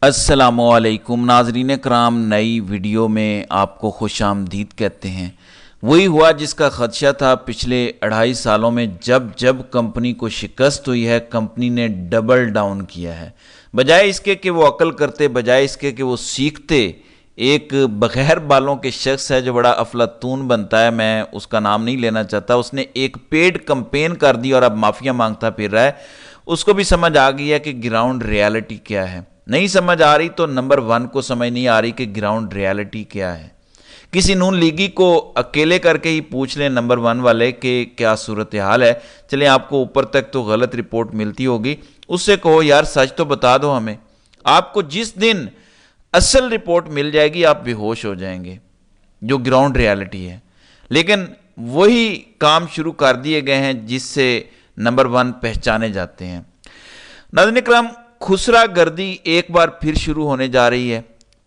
السلام علیکم ناظرین کرام، نئی ویڈیو میں آپ کو خوش آمدید کہتے ہیں۔ وہی ہوا جس کا خدشہ تھا پچھلے 2.5 سالوں میں۔ جب کمپنی کو شکست ہوئی ہے، کمپنی نے ڈبل ڈاؤن کیا ہے۔ بجائے اس کے کہ وہ عقل کرتے، بجائے اس کے کہ وہ سیکھتے، ایک بغیر بالوں کے شخص ہے جو بڑا افلاطون بنتا ہے، میں اس کا نام نہیں لینا چاہتا، اس نے ایک پیڈ کمپین کر دی اور اب معافیا مانگتا پھر رہا ہے۔ اس کو بھی سمجھ آ گئی ہے کہ گراؤنڈ ریالٹی کیا ہے۔ نہیں سمجھ آ رہی تو نمبر 1 کو سمجھ نہیں آ رہی کہ گراؤنڈ ریالٹی کیا ہے۔ کسی نون لیگی کو اکیلے کر کے ہی پوچھ لیں نمبر 1 والے کہ کیا صورتحال ہے۔ چلیں، آپ کو اوپر تک تو غلط رپورٹ ملتی ہوگی، اس سے کہو یار سچ تو بتا دو ہمیں۔ آپ کو جس دن اصل رپورٹ مل جائے گی آپ بے ہوش ہو جائیں گے، جو گراؤنڈ ریالٹی ہے۔ لیکن وہی کام شروع کر دیے گئے ہیں جس سے نمبر 1 پہچانے جاتے ہیں۔ ناظرین کرام، خسرہ گردی ایک بار پھر شروع ہونے جا رہی ہے۔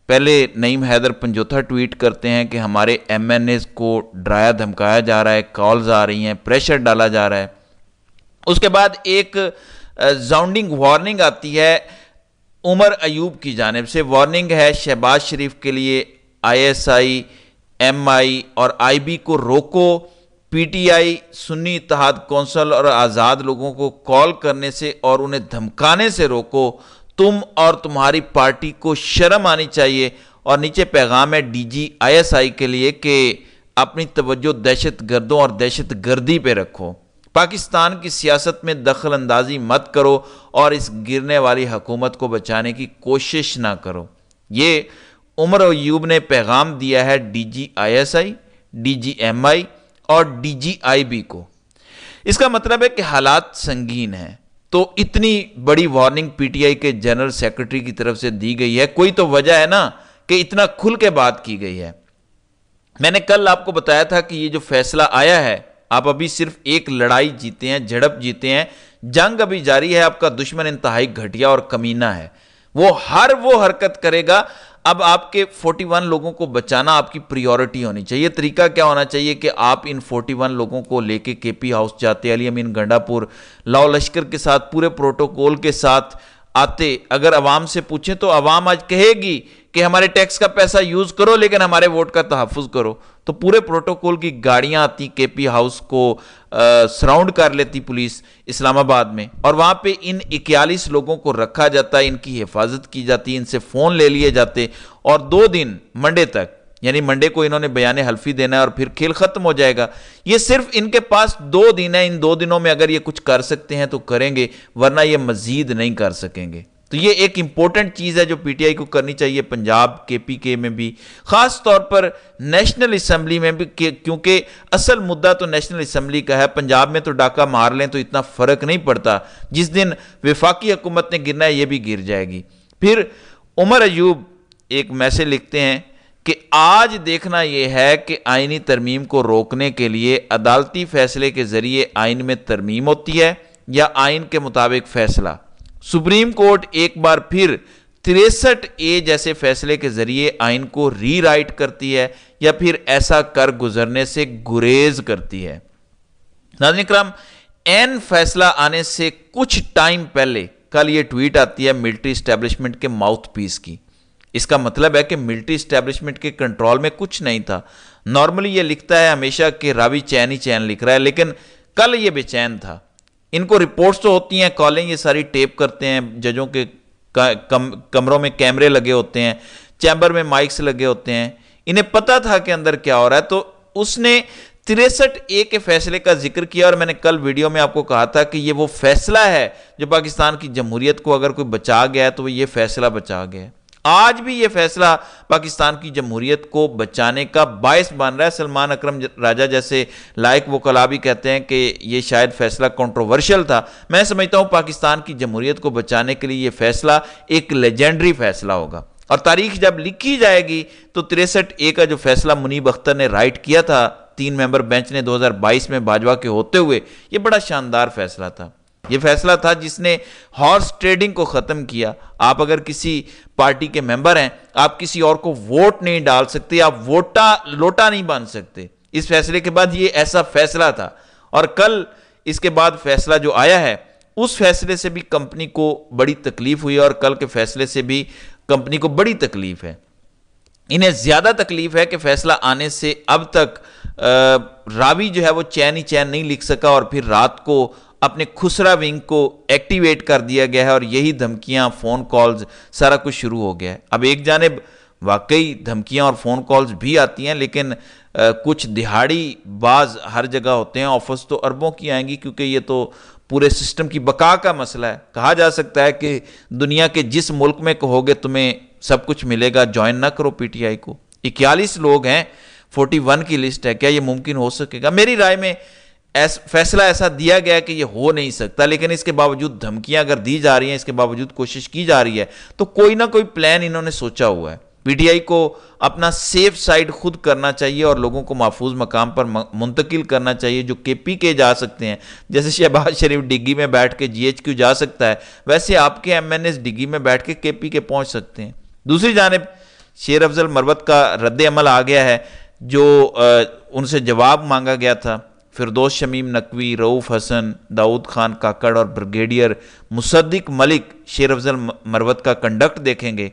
پہلے نعیم حیدر پنجوتھا ٹویٹ کرتے ہیں کہ ہمارے ایم این ایز کو ڈرایا دھمکایا جا رہا ہے، کالز آ رہی ہیں، پریشر ڈالا جا رہا ہے۔ اس کے بعد ایک ساؤنڈنگ وارننگ آتی ہے عمر ایوب کی جانب سے۔ وارننگ ہے شہباز شریف کے لیے، آئی ایس آئی، ایم آئی اور آئی بی کو روکو، پی ٹی آئی، سنی اتحاد کونسل اور آزاد لوگوں کو کال کرنے سے اور انہیں دھمکانے سے روکو۔ تم اور تمہاری پارٹی کو شرم آنی چاہیے۔ اور نیچے پیغام ہے ڈی جی آئی ایس آئی کے لیے کہ اپنی توجہ دہشت گردوں اور دہشت گردی پہ رکھو، پاکستان کی سیاست میں دخل اندازی مت کرو اور اس گرنے والی حکومت کو بچانے کی کوشش نہ کرو۔ یہ عمر ایوب نے پیغام دیا ہے D G I S I, D G M I اور ڈی جی آئی بی کو۔ اس کا مطلب ہے کہ حالات سنگین ہیں، تو اتنی بڑی وارننگ پی ٹی آئی کے جنرل سیکرٹری کی طرف سے دی گئی ہے، کوئی تو وجہ ہے نا کہ اتنا کھل کے بات کی گئی ہے۔ میں نے کل آپ کو بتایا تھا کہ یہ جو فیصلہ آیا ہے، آپ ابھی صرف ایک لڑائی جیتے ہیں، جھڑپ جیتے ہیں، جنگ ابھی جاری ہے، آپ کا دشمن انتہائی گھٹیا اور کمینہ ہے، وہ حرکت کرے گا۔ اب آپ کے 41 لوگوں کو بچانا آپ کی پریورٹی ہونی چاہیے۔ طریقہ کیا ہونا چاہیے کہ آپ ان 41 لوگوں کو لے کے کے پی ہاؤس جاتے، علی امین گنڈا پور لاؤ لشکر کے ساتھ پورے پروٹوکول کے ساتھ آتے۔ اگر عوام سے پوچھیں تو عوام آج کہے گی کہ ہمارے ٹیکس کا پیسہ یوز کرو لیکن ہمارے ووٹ کا تحفظ کرو، تو پورے پروٹوکول کی گاڑیاں آتی، کے پی ہاؤس کو سراؤنڈ کر لیتی پولیس اسلام آباد میں، اور وہاں پہ ان 41 لوگوں کو رکھا جاتا ہے، ان کی حفاظت کی جاتی، ان سے فون لے لیے جاتے، اور 2 دن منڈے تک، یعنی منڈے کو انہوں نے بیان حلفی دینا ہے اور پھر کھیل ختم ہو جائے گا۔ یہ صرف ان کے پاس 2 دن ہیں، ان 2 دنوں میں اگر یہ کچھ کر سکتے ہیں تو کریں گے، ورنہ یہ مزید نہیں کر سکیں گے۔ تو یہ ایک امپورٹنٹ چیز ہے جو پی ٹی آئی کو کرنی چاہیے، پنجاب کے پی کے میں بھی، خاص طور پر نیشنل اسمبلی میں بھی، کیونکہ اصل مدعا تو نیشنل اسمبلی کا ہے۔ پنجاب میں تو ڈاکہ مار لیں تو اتنا فرق نہیں پڑتا، جس دن وفاقی حکومت نے گرنا ہے یہ بھی گر جائے گی۔ پھر عمر ایوب ایک میسج لکھتے ہیں کہ آج دیکھنا یہ ہے کہ آئینی ترمیم کو روکنے کے لیے عدالتی فیصلے کے ذریعے آئین میں ترمیم ہوتی ہے یا آئین کے مطابق فیصلہ۔ سپریم کورٹ ایک بار پھر 63A جیسے فیصلے کے ذریعے آئین کو ری رائٹ کرتی ہے یا پھر ایسا کر گزرنے سے گریز کرتی ہے۔ ناظرین کرام، این فیصلہ آنے سے کچھ ٹائم پہلے کل یہ ٹویٹ آتی ہے ملٹری اسٹیبلشمنٹ کے ماؤتھ پیس کی۔ اس کا مطلب ہے کہ ملٹری اسٹیبلشمنٹ کے کنٹرول میں کچھ نہیں تھا۔ نارملی یہ لکھتا ہے ہمیشہ کہ راوی چین ہی چین لکھ رہا ہے، لیکن کل یہ بے چین تھا۔ ان کو رپورٹس تو ہوتی ہیں، کالیں یہ ساری ٹیپ کرتے ہیں، ججوں کے کمروں میں کیمرے لگے ہوتے ہیں، چیمبر میں مائکس لگے ہوتے ہیں، انہیں پتا تھا کہ اندر کیا ہو رہا ہے۔ تو اس نے 63A کے فیصلے کا ذکر کیا، اور میں نے کل ویڈیو میں آپ کو کہا تھا کہ یہ وہ فیصلہ ہے جو پاکستان کی جمہوریت کو اگر کوئی بچا گیا ہے تو وہ یہ فیصلہ بچا گیا ہے۔ آج بھی یہ فیصلہ پاکستان کی جمہوریت کو بچانے کا باعث بن رہا ہے۔ سلمان اکرم راجہ جیسے لائق وکلاء بھی کہتے ہیں کہ یہ شاید فیصلہ کنٹروورشل تھا۔ میں سمجھتا ہوں پاکستان کی جمہوریت کو بچانے کے لیے یہ فیصلہ ایک لیجنڈری فیصلہ ہوگا، اور تاریخ جب لکھی جائے گی تو 63A کا جو فیصلہ منیب اختر نے رائٹ کیا تھا 3 ممبر بینچ نے 2022 میں باجوہ کے ہوتے ہوئے، یہ بڑا شاندار فیصلہ تھا۔ یہ فیصلہ تھا جس نے ہارس ٹریڈنگ کو ختم کیا۔ آپ اگر کسی پارٹی کے ممبر ہیں، آپ کسی اور کو ووٹ نہیں ڈال سکتے، آپ لوٹا نہیں بن سکتے۔ اس فیصلے کے بعد یہ ایسا فیصلہ تھا، اور کل اس کے بعد فیصلہ جو آیا ہے اس فیصلے سے بھی کمپنی کو بڑی تکلیف ہوئی اور کل کے فیصلے سے بھی کمپنی کو بڑی تکلیف ہے۔ انہیں زیادہ تکلیف ہے کہ فیصلہ آنے سے اب تک راوی جو ہے وہ چین ہی چین نہیں لکھ سکا، اور پھر رات کو اپنے خسرا ونگ کو ایکٹیویٹ کر دیا گیا ہے، اور یہی دھمکیاں، فون کالز، سارا کچھ شروع ہو گیا ہے۔ اب ایک جانب واقعی دھمکیاں اور فون کالز بھی آتی ہیں، لیکن کچھ دہاڑی باز ہر جگہ ہوتے ہیں، آفرز تو اربوں کی آئیں گی، کیونکہ یہ تو پورے سسٹم کی بقا کا مسئلہ ہے۔ کہا جا سکتا ہے کہ دنیا کے جس ملک میں کہو گے تمہیں سب کچھ ملے گا، جوائن نہ کرو پی ٹی آئی کو۔ 41 لوگ ہیں، 41 کی لسٹ ہے، کیا یہ ممکن ہو سکے گا؟ میری رائے میں فیصلہ ایسا دیا گیا کہ یہ ہو نہیں سکتا، لیکن اس کے باوجود دھمکیاں اگر دی جا رہی ہیں، اس کے باوجود کوشش کی جا رہی ہے، تو کوئی نہ کوئی پلان انہوں نے سوچا ہوا ہے۔ پی ٹی آئی کو اپنا سیف سائڈ خود کرنا چاہیے اور لوگوں کو محفوظ مقام پر منتقل کرنا چاہیے، جو کے پی کے جا سکتے ہیں۔ جیسے شہباز شریف ڈگی میں بیٹھ کے جی ایچ کیو جا سکتا ہے، ویسے آپ کے ایم این ایس ڈگی میں بیٹھ کے پی کے پہنچ سکتے ہیں۔ دوسری جانب شیر افضل مروت کا رد عمل آ گیا ہے، جو ان سے جواب مانگا گیا تھا۔ فردوس شمیم نقوی، رؤوف حسن، داؤد خان کاکڑ اور بریگیڈیئر مصدق ملک شیر افضل مروت کا کنڈکٹ دیکھیں گے۔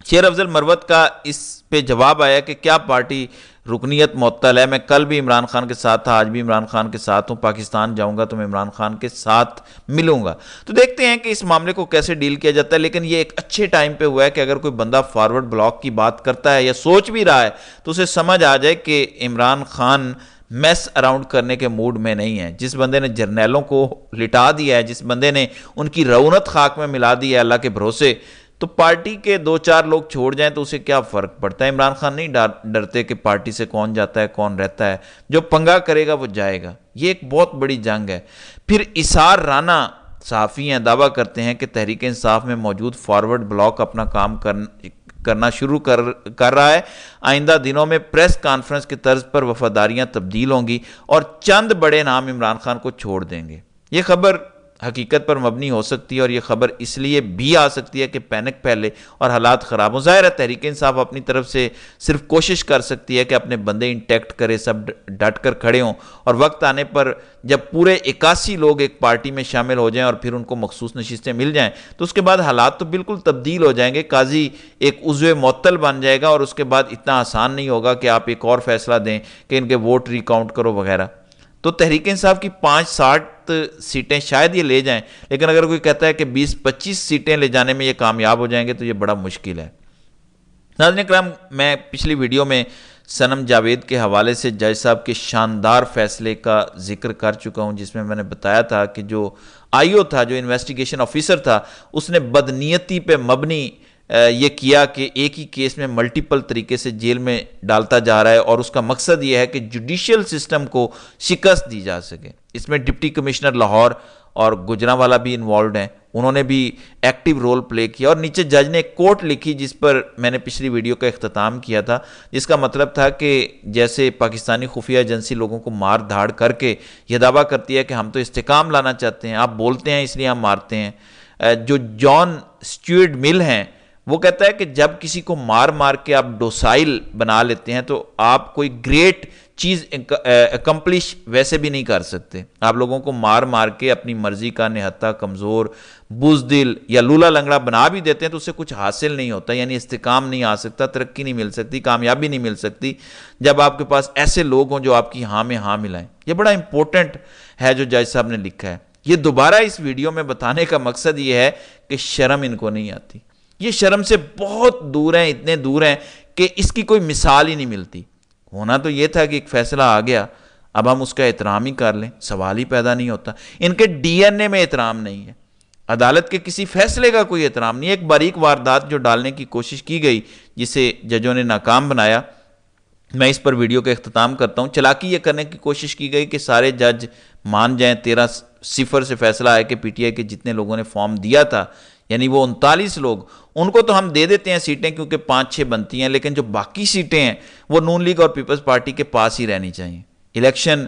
شیر افضل مروت کا اس پہ جواب آیا کہ کیا پارٹی رکنیت معطل ہے؟ میں کل بھی عمران خان کے ساتھ تھا، آج بھی عمران خان کے ساتھ ہوں، پاکستان جاؤں گا تو میں عمران خان کے ساتھ ملوں گا۔ تو دیکھتے ہیں کہ اس معاملے کو کیسے ڈیل کیا جاتا ہے، لیکن یہ ایک اچھے ٹائم پہ ہوا ہے کہ اگر کوئی بندہ فارورڈ بلاک کی بات کرتا ہے یا سوچ بھی رہا ہے تو اسے سمجھ آ جائے کہ عمران خان میس اراؤنڈ کرنے کے موڈ میں نہیں ہے۔ جس بندے نے جرنیلوں کو لٹا دیا ہے، جس بندے نے ان کی رونت خاک میں ملا دی ہے اللہ کے بھروسے، تو پارٹی کے 2-4 لوگ چھوڑ جائیں تو اسے کیا فرق پڑتا ہے؟ عمران خان نہیں ڈرتے کہ پارٹی سے کون جاتا ہے کون رہتا ہے، جو پنگا کرے گا وہ جائے گا۔ یہ ایک بہت بڑی جنگ ہے۔ پھر اسار رانا صحافی ہیں، دعویٰ کرتے ہیں کہ تحریک انصاف میں موجود فارورڈ بلاک اپنا کام کرنا شروع کر رہا ہے۔ آئندہ دنوں میں پریس کانفرنس کے طرز پر وفاداریاں تبدیل ہوں گی اور چند بڑے نام عمران خان کو چھوڑ دیں گے۔ یہ خبر حقیقت پر مبنی ہو سکتی ہے، اور یہ خبر اس لیے بھی آ سکتی ہے کہ پینک پھیلے اور حالات خراب ہوں۔ ظاہر ہے تحریک انصاف اپنی طرف سے صرف کوشش کر سکتی ہے کہ اپنے بندے انٹیکٹ کرے، سب ڈٹ کر کھڑے ہوں، اور وقت آنے پر جب پورے 81 لوگ ایک پارٹی میں شامل ہو جائیں اور پھر ان کو مخصوص نشستیں مل جائیں تو اس کے بعد حالات تو بالکل تبدیل ہو جائیں گے۔ قاضی ایک عضو معطل بن جائے گا، اور اس کے بعد اتنا آسان نہیں ہوگا کہ آپ ایک اور فیصلہ دیں کہ ان کے ووٹ ریکاؤنٹ کرو وغیرہ۔ تو تحریک انصاف کی 5-60 سیٹیں شاید یہ لے جائیں، لیکن اگر کوئی کہتا ہے کہ 20-25 سیٹیں لے جانے میں یہ کامیاب ہو جائیں گے تو یہ بڑا مشکل ہے۔ ناظرین کرام، میں پچھلی ویڈیو میں صنم جاوید کے حوالے سے جج صاحب کے شاندار فیصلے کا ذکر کر چکا ہوں، جس میں میں نے بتایا تھا کہ جو آئی او تھا، جو انویسٹیگیشن آفیسر تھا، اس نے بدنیتی پہ مبنی یہ کیا کہ ایک ہی کیس میں ملٹیپل طریقے سے جیل میں ڈالتا جا رہا ہے، اور اس کا مقصد یہ ہے کہ جوڈیشل سسٹم کو شکست دی جا سکے۔ اس میں ڈپٹی کمشنر لاہور اور گجرانوالہ بھی انوالوڈ ہیں، انہوں نے بھی ایکٹیو رول پلے کیا، اور نیچے جج نے ایک کوٹ لکھی جس پر میں نے پچھلی ویڈیو کا اختتام کیا تھا، جس کا مطلب تھا کہ جیسے پاکستانی خفیہ ایجنسی لوگوں کو مار دھاڑ کر کے یہ دعویٰ کرتی ہے کہ ہم تو استحکام لانا چاہتے ہیں، آپ بولتے ہیں اس لیے ہم مارتے ہیں۔ جو جان سٹیورٹ مل ہیں، وہ کہتا ہے کہ جب کسی کو مار مار کے آپ ڈوسائل بنا لیتے ہیں تو آپ کوئی گریٹ چیز اکمپلش ویسے بھی نہیں کر سکتے۔ آپ لوگوں کو مار مار کے اپنی مرضی کا نہتہ، کمزور، بزدل یا لولا لنگڑا بنا بھی دیتے ہیں تو اس سے کچھ حاصل نہیں ہوتا، یعنی استحکام نہیں آ سکتا، ترقی نہیں مل سکتی، کامیابی نہیں مل سکتی جب آپ کے پاس ایسے لوگ ہوں جو آپ کی ہاں میں ہاں ملائیں۔ یہ بڑا امپورٹنٹ ہے جو جج صاحب نے لکھا ہے۔ یہ دوبارہ اس ویڈیو میں بتانے کا مقصد یہ ہے کہ شرم ان کو نہیں آتی، یہ شرم سے بہت دور ہیں، اتنے دور ہیں کہ اس کی کوئی مثال ہی نہیں ملتی۔ ہونا تو یہ تھا کہ ایک فیصلہ آ گیا، اب ہم اس کا احترام ہی کر لیں، سوال ہی پیدا نہیں ہوتا۔ ان کے ڈی این اے میں احترام نہیں ہے، عدالت کے کسی فیصلے کا کوئی احترام نہیں ہے۔ ایک باریک واردات جو ڈالنے کی کوشش کی گئی، جسے ججوں نے ناکام بنایا، میں اس پر ویڈیو کا اختتام کرتا ہوں۔ چلاکی یہ کرنے کی کوشش کی گئی کہ سارے جج مان جائیں، 13-0 سے فیصلہ آیا کہ پی ٹی آئی کے جتنے لوگوں نے فارم دیا تھا، یعنی وہ 39 لوگ، ان کو تو ہم دے دیتے ہیں سیٹیں کیونکہ 5-6 بنتی ہیں، لیکن جو باقی سیٹیں ہیں وہ نون لیگ اور پیپلز پارٹی کے پاس ہی رہنی چاہیے۔ الیکشن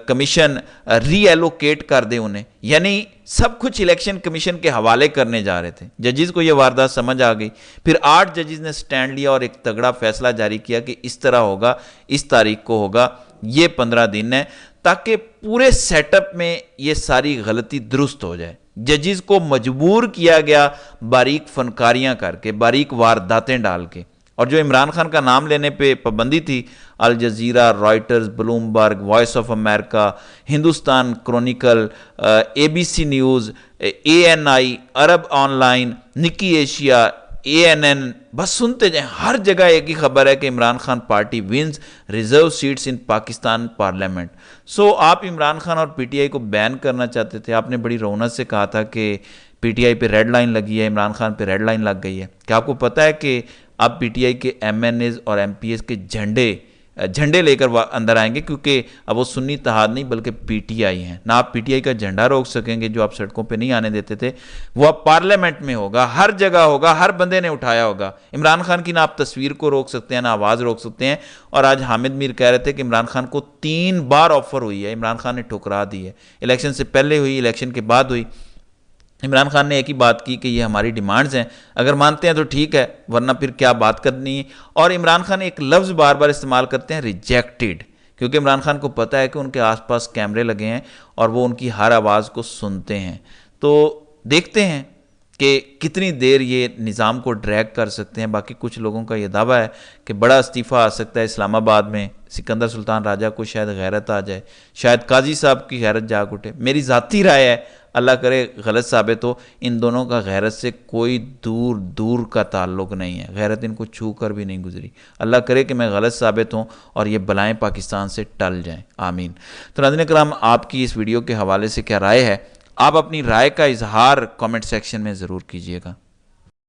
کمیشن ری ایلوکیٹ کر دے انہیں، یعنی سب کچھ الیکشن کمیشن کے حوالے کرنے جا رہے تھے۔ ججز کو یہ واردات سمجھ آ گئی، پھر 8 ججز نے سٹینڈ لیا اور ایک تگڑا فیصلہ جاری کیا کہ اس طرح ہوگا، اس تاریخ کو ہوگا، یہ 15 دن ہے۔ تاکہ پورے سیٹ اپ میں یہ ساری غلطی درست ہو جائے۔ ججز کو مجبور کیا گیا باریک فنکاریاں کر کے، باریک وارداتیں ڈال کے، اور جو عمران خان کا نام لینے پہ پابندی تھی، Al Jazeera, Reuters, Bloomberg, Voice of America, Hindustan Chronicle, ABC News, ANI، Arab Online, Nikkei Asia, ANN، بس سنتے جائیں، ہر جگہ ایک ہی خبر ہے کہ Imran Khan party wins reserve seats in Pakistan parliament. So آپ عمران خان اور PTI کو بین کرنا چاہتے تھے، آپ نے بڑی رونق سے کہا تھا کہ PTI پہ ریڈ لائن لگی ہے، عمران خان پہ ریڈ لائن لگ گئی ہے۔ کیا آپ کو پتہ ہے کہ اب PTI کے MNAs اور MPs کے جھنڈے لے کر اندر آئیں گے، کیونکہ اب وہ سنی اتحاد نہیں بلکہ PTI ہیں، نہ آپ PTI کا جھنڈا روک سکیں گے جو آپ سڑکوں پہ نہیں آنے دیتے تھے، وہ اب پارلیمنٹ میں ہوگا، ہر جگہ ہوگا، ہر بندے نے اٹھایا ہوگا۔ عمران خان کی نہ آپ تصویر کو روک سکتے ہیں، نہ آواز روک سکتے ہیں۔ اور آج حامد میر کہہ رہے تھے کہ عمران خان کو 3 بار آفر ہوئی ہے، عمران خان نے ٹھکرا دی ہے، الیکشن سے پہلے ہوئی، الیکشن کے بعد ہوئی۔ عمران خان نے ایک ہی بات کی کہ یہ ہماری ڈیمانڈز ہیں، اگر مانتے ہیں تو ٹھیک ہے، ورنہ پھر کیا بات کرنی ہے۔ اور عمران خان ایک لفظ بار بار استعمال کرتے ہیں، ریجیکٹڈ، کیونکہ عمران خان کو پتہ ہے کہ ان کے آس پاس کیمرے لگے ہیں اور وہ ان کی ہر آواز کو سنتے ہیں۔ تو دیکھتے ہیں کہ کتنی دیر یہ نظام کو ڈریگ کر سکتے ہیں۔ باقی کچھ لوگوں کا یہ دعویٰ ہے کہ بڑا استعفیٰ آ سکتا ہے اسلام آباد میں، سکندر سلطان راجہ کو شاید غیرت آ جائے، شاید قاضی صاحب کی غیرت جاگ اٹھے۔ میری ذاتی رائے ہے، اللہ کرے غلط ثابت ہو، ان دونوں کا غیرت سے کوئی دور کا تعلق نہیں ہے، غیرت ان کو چھو کر بھی نہیں گزری۔ اللہ کرے کہ میں غلط ثابت ہوں اور یہ بلائیں پاکستان سے ٹل جائیں، آمین۔ تو ناظرین کرام، آپ کی اس ویڈیو کے حوالے سے کیا رائے ہے؟ آپ اپنی رائے کا اظہار کامنٹ سیکشن میں ضرور کیجیے گا۔